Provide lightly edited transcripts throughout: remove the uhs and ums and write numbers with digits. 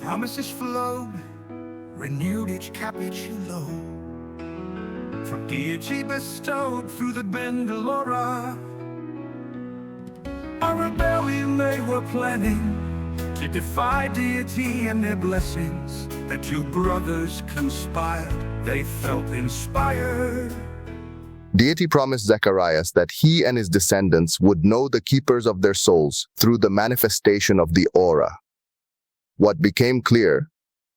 Promises flowed, renewed each capitulo. From deity bestowed through the Bengalora. A rebellion they were planning to defy deity and their blessings. The two brothers conspired, they felt inspired. Deity promised Zacharias that he and his descendants would know the keepers of their souls through the manifestation of the aura. What became clear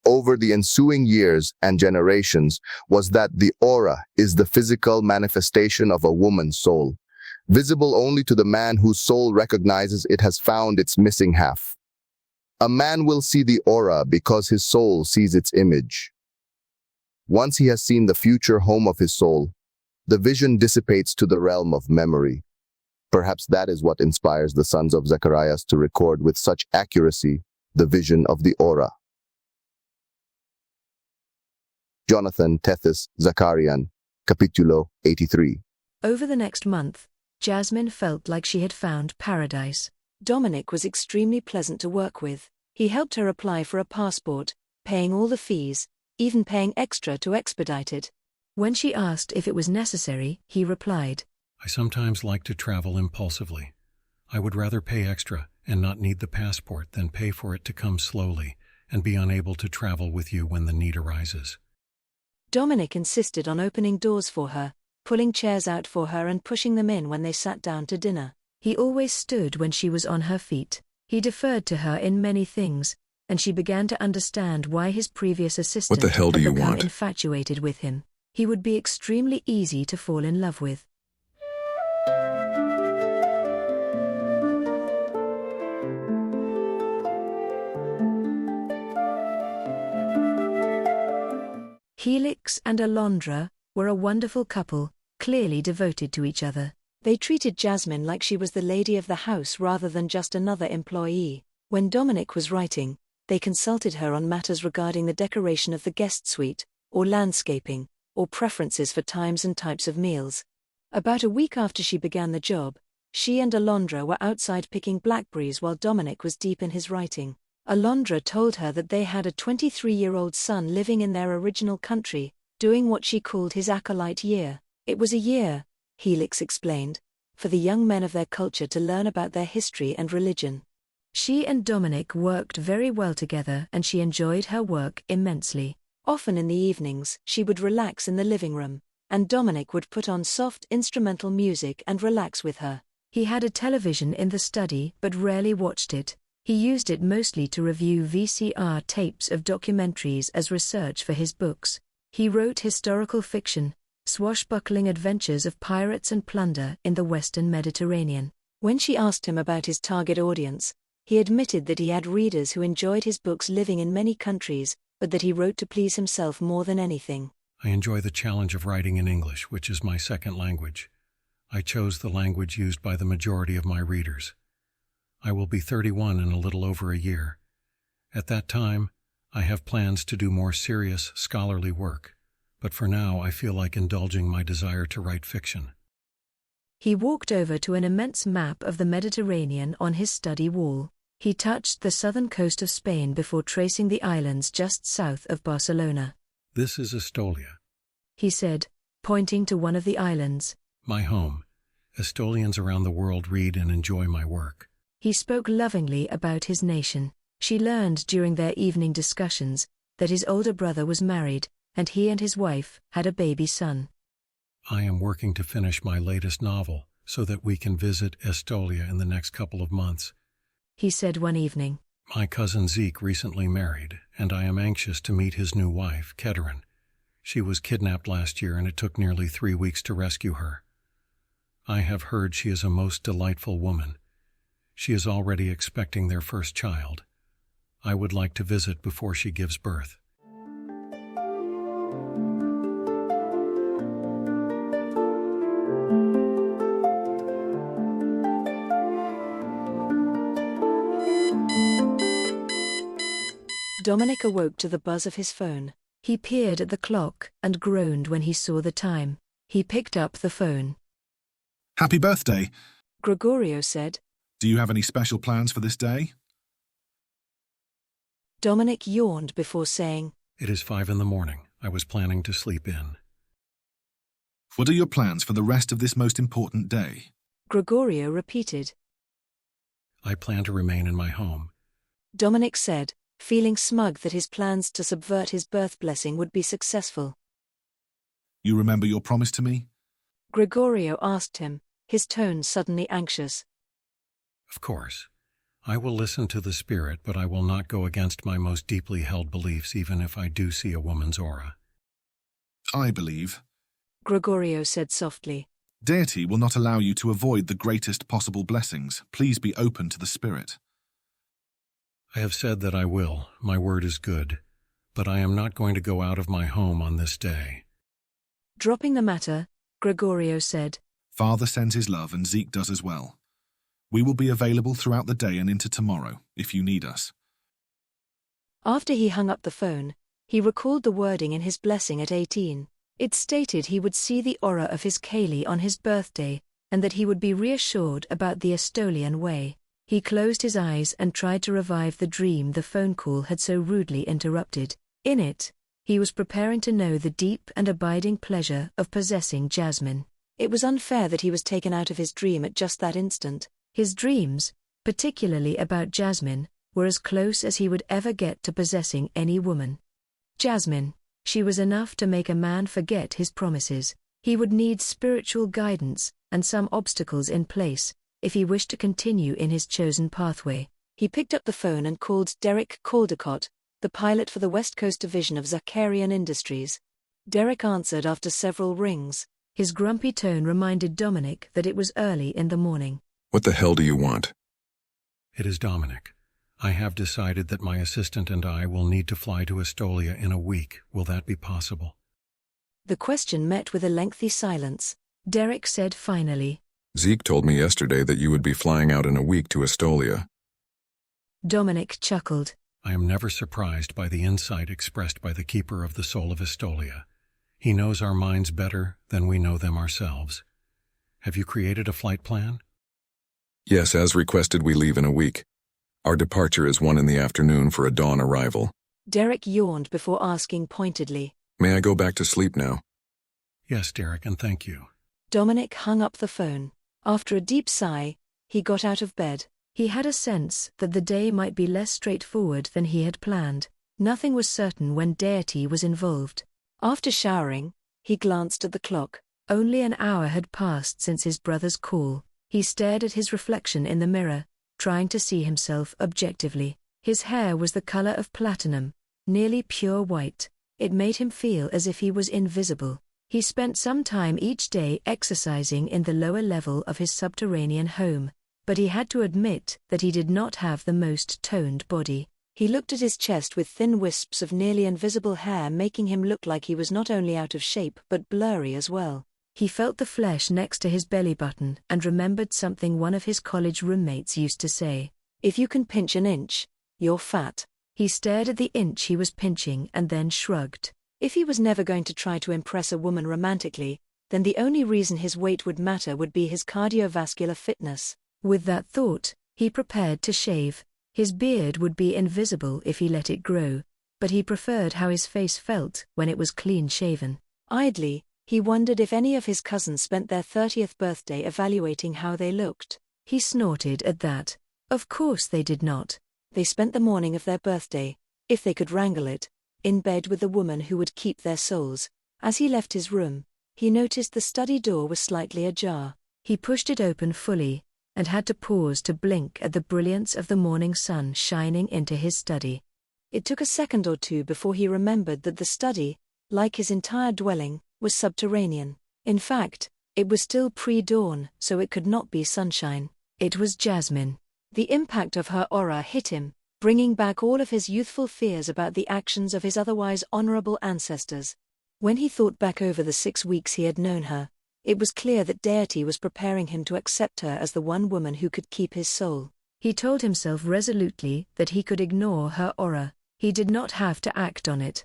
over the ensuing years and generations was that the aura is the physical manifestation of a woman's soul, visible only to the man whose soul recognizes it has found its missing half. A man will see the aura because his soul sees its image. Once he has seen the future home of his soul, the vision dissipates to the realm of memory. Perhaps that is what inspires the sons of Zacharias to record with such accuracy the vision of the aura. Jonathan Tethys Zacharian, Capitulo 83. Over the next month, Jasmine felt like she had found paradise. Dominic was extremely pleasant to work with. He helped her apply for a passport, paying all the fees, even paying extra to expedite it. When she asked if it was necessary, he replied, "I sometimes like to travel impulsively. I would rather pay extra and not need the passport than pay for it to come slowly and be unable to travel with you when the need arises." Dominic insisted on opening doors for her, pulling chairs out for her and pushing them in when they sat down to dinner. He always stood when she was on her feet. He deferred to her in many things, and she began to understand why his previous assistant What the hell do had you become want? infatuated with him. He would be extremely easy to fall in love with. Helix and Alondra were a wonderful couple, clearly devoted to each other. They treated Jasmine like she was the lady of the house rather than just another employee. When Dominic was writing, they consulted her on matters regarding the decoration of the guest suite, or landscaping, or preferences for times and types of meals. About a week after she began the job, she and Alondra were outside picking blackberries while Dominic was deep in his writing. Alondra told her that they had a 23-year-old son living in their original country, doing what she called his acolyte year. It was a year, Helix explained, for the young men of their culture to learn about their history and religion. She and Dominic worked very well together and she enjoyed her work immensely. Often in the evenings, she would relax in the living room, and Dominic would put on soft instrumental music and relax with her. He had a television in the study but rarely watched it. He used it mostly to review VCR tapes of documentaries as research for his books. He wrote historical fiction, swashbuckling adventures of pirates and plunder in the Western Mediterranean. When she asked him about his target audience, he admitted that he had readers who enjoyed his books living in many countries, but that he wrote to please himself more than anything. I enjoy the challenge of writing in English, which is my second language. I chose the language used by the majority of my readers. I will be 31 in a little over a year. At that time, I have plans to do more serious, scholarly work, but for now I feel like indulging my desire to write fiction. He walked over to an immense map of the Mediterranean on his study wall. He touched the southern coast of Spain before tracing the islands just south of Barcelona. This is Estolia, He said, pointing to one of the islands. my home. Estolians around the world read and enjoy my work. He spoke lovingly about his nation. She learned during their evening discussions that his older brother was married, and he and his wife had a baby son. I am working to finish my latest novel so that we can visit Estolia in the next couple of months. He said one evening. My cousin Zeke recently married, and I am anxious to meet his new wife, Keterin. She was kidnapped last year and it took nearly 3 weeks to rescue her. I have heard she is a most delightful woman. She is already expecting their first child. I would like to visit before she gives birth. Dominic awoke to the buzz of his phone. He peered at the clock and groaned when he saw the time. He picked up the phone. Happy birthday. Gregorio said. Do you have any special plans for this day? Dominic yawned before saying, It is 5 in the morning. I was planning to sleep in. What are your plans for the rest of this most important day? Gregorio repeated. I plan to remain in my home. Dominic said, feeling smug that his plans to subvert his birth blessing would be successful. You remember your promise to me? Gregorio asked him, his tone suddenly anxious. Of course. I will listen to the spirit, but I will not go against my most deeply held beliefs even if I do see a woman's aura. I believe. Gregorio said softly. Deity will not allow you to avoid the greatest possible blessings. Please be open to the spirit. I have said that I will. My word is good. But I am not going to go out of my home on this day. Dropping the matter, Gregorio said, Father sends his love and Zeke does as well. We will be available throughout the day and into tomorrow, if you need us. After he hung up the phone, he recalled the wording in his blessing at 18. It stated he would see the aura of his Kaylee on his birthday, and that he would be reassured about the Estolian way. He closed his eyes and tried to revive the dream the phone call had so rudely interrupted. In it, he was preparing to know the deep and abiding pleasure of possessing Jasmine. It was unfair that he was taken out of his dream at just that instant. His dreams, particularly about Jasmine, were as close as he would ever get to possessing any woman. Jasmine, she was enough to make a man forget his promises. He would need spiritual guidance and some obstacles in place if he wished to continue in his chosen pathway. He picked up the phone and called Derek Caldecott, the pilot for the West Coast division of Zakarian Industries. Derek answered after several rings. His grumpy tone reminded Dominic that it was early in the morning. What the hell do you want? It is Dominic. I have decided that my assistant and I will need to fly to Estolia in a week. Will that be possible? The question met with a lengthy silence. Derek said finally. Zeke told me yesterday that you would be flying out in a week to Estolia. Dominic chuckled. I am never surprised by the insight expressed by the keeper of the soul of Estolia. He knows our minds better than we know them ourselves. Have you created a flight plan? Yes, as requested, we leave in a week. Our departure is 1 in the afternoon for a dawn arrival. Derek yawned before asking pointedly. May I go back to sleep now? Yes, Derek, and thank you. Dominic hung up the phone. After a deep sigh, he got out of bed. He had a sense that the day might be less straightforward than he had planned. Nothing was certain when Deity was involved. After showering, he glanced at the clock. Only an hour had passed since his brother's call. He stared at his reflection in the mirror, trying to see himself objectively. His hair was the color of platinum, nearly pure white. It made him feel as if he was invisible. He spent some time each day exercising in the lower level of his subterranean home, but he had to admit that he did not have the most toned body. He looked at his chest with thin wisps of nearly invisible hair making him look like he was not only out of shape but blurry as well. He felt the flesh next to his belly button and remembered something one of his college roommates used to say. If you can pinch an inch, you're fat. He stared at the inch he was pinching and then shrugged. If he was never going to try to impress a woman romantically, then the only reason his weight would matter would be his cardiovascular fitness. With that thought, he prepared to shave. His beard would be invisible if he let it grow, but he preferred how his face felt when it was clean-shaven. Idly, he wondered if any of his cousins spent their 30th birthday evaluating how they looked. He snorted at that. Of course they did not. They spent the morning of their birthday, if they could wrangle it, in bed with the woman who would keep their souls. As he left his room, he noticed the study door was slightly ajar. He pushed it open fully, and had to pause to blink at the brilliance of the morning sun shining into his study. It took a second or two before he remembered that the study, like his entire dwelling, was subterranean. In fact, it was still pre-dawn, so it could not be sunshine. It was Jasmine. The impact of her aura hit him, bringing back all of his youthful fears about the actions of his otherwise honorable ancestors. When he thought back over the 6 weeks he had known her, it was clear that Deity was preparing him to accept her as the one woman who could keep his soul. He told himself resolutely that he could ignore her aura. He did not have to act on it.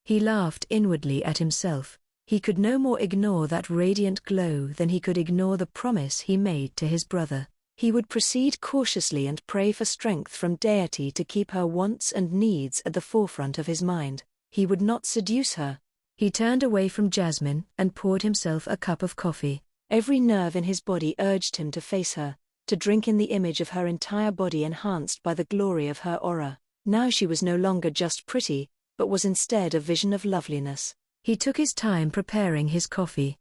He laughed inwardly at himself. He could no more ignore that radiant glow than he could ignore the promise he made to his brother. He would proceed cautiously and pray for strength from deity to keep her wants and needs at the forefront of his mind. He would not seduce her. He turned away from Jasmine and poured himself a cup of coffee. Every nerve in his body urged him to face her, to drink in the image of her entire body enhanced by the glory of her aura. Now she was no longer just pretty, but was instead a vision of loveliness. He took his time preparing his coffee,